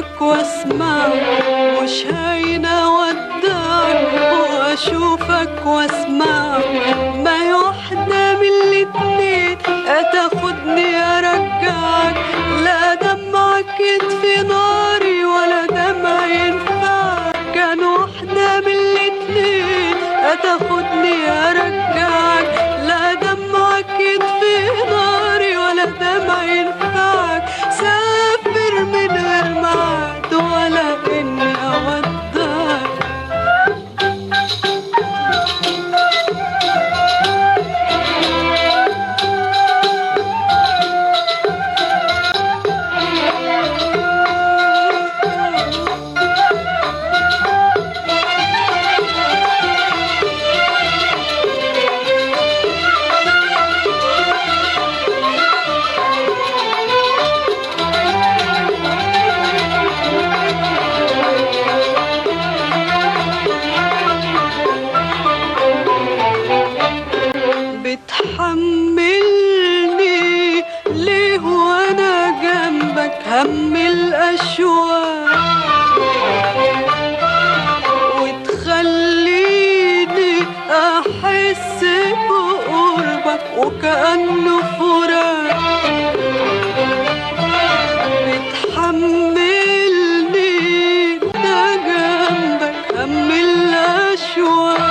واشوفك واسمعك، مش هينا ودعك واشوفك واسمعك. ما هي واحدة من الاتنين، هتاخدني ارجعك. لا دمعك يطفي ناري ولا دمع ينفعك. كان واحدة من الاتنين، هتاخدني ارجعك. لا دمعك يطفي ناري ولا دمع ينفعك. سافر من غير ميعاد ولا اني اودعك. بتحملني ليه وانا جنبك هم الاشواق، وتخليني احس بقربك وكأنه فراق. بتحملني ده جنبك هم الاشواق،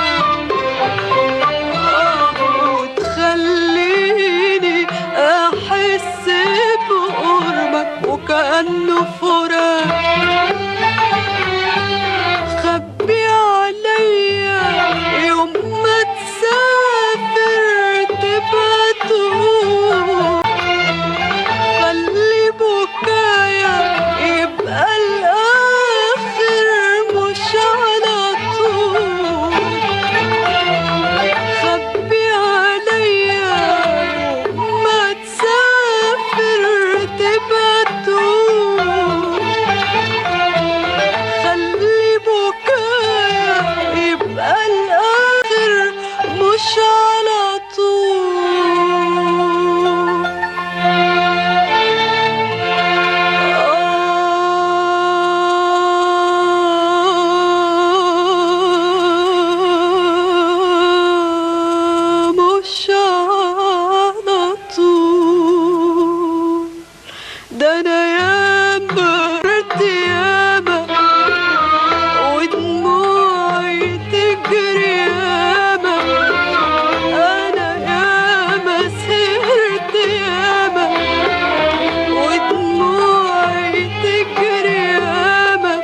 احس بقربك وكأنه فراق. خبي عليا يوم ما تسافر تبقى تقول. خلي بكايا يبقى الآخر مش على طول. خبي عليا تبقى تقول. خلي بكايا يبقى الآخر مش على طول. مش على طول. ده انا ياما رحت ياما ودموعي تجري ياما. انا ياما سهرت ياما ودموعي تجري ياما.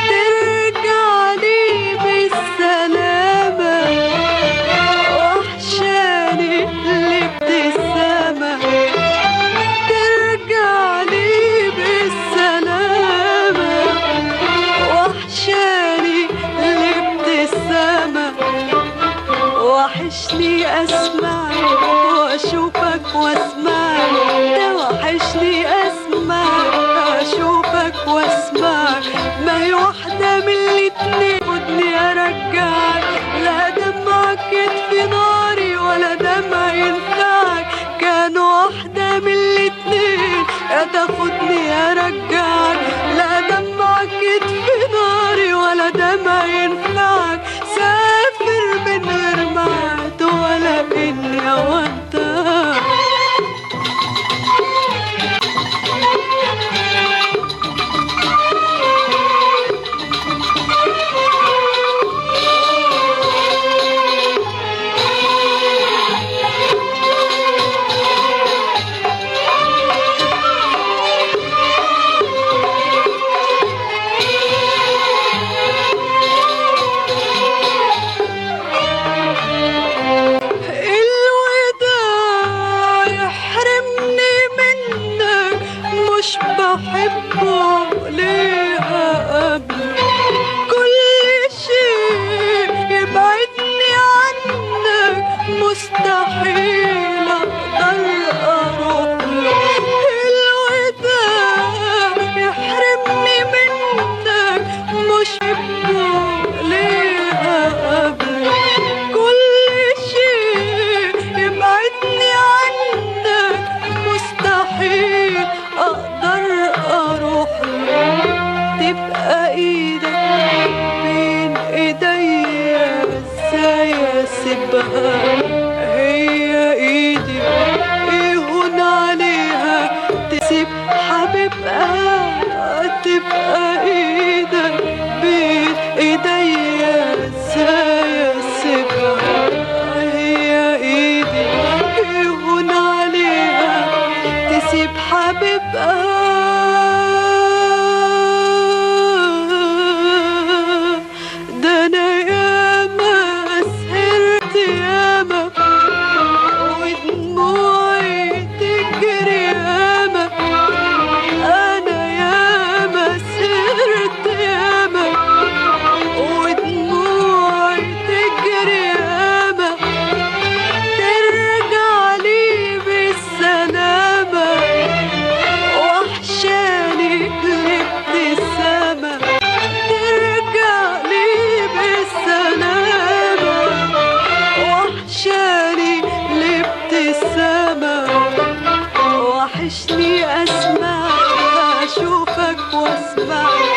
ترجعلي بالسلامة وحشاني الابتسامة. وحشني اسمعك واشوفك واسمعك. ده وحشني اسمعك واشوفك واسمعك. ما هي واحدة من الاتنين، خدني ارجعك. لا دمعك يطفي ناري ولا دمع ينفعك. كان واحدة من الاتنين، هتاخدني ارجعك. لا دمعك يطفي ناري ولا دمع ينفعك. سافر من غير ميعاد ولا اني اودعك. بحبه ليه أقابله؟ كل شيء يبعدني عنك مستحيل أقدر أروح له. الوداع يحرمني منك مش بحبه ليه أقابله؟ كل شيء يبعدني عنك مستحيل أقدر أروح وحشني أسمعك أشوفك واسمعك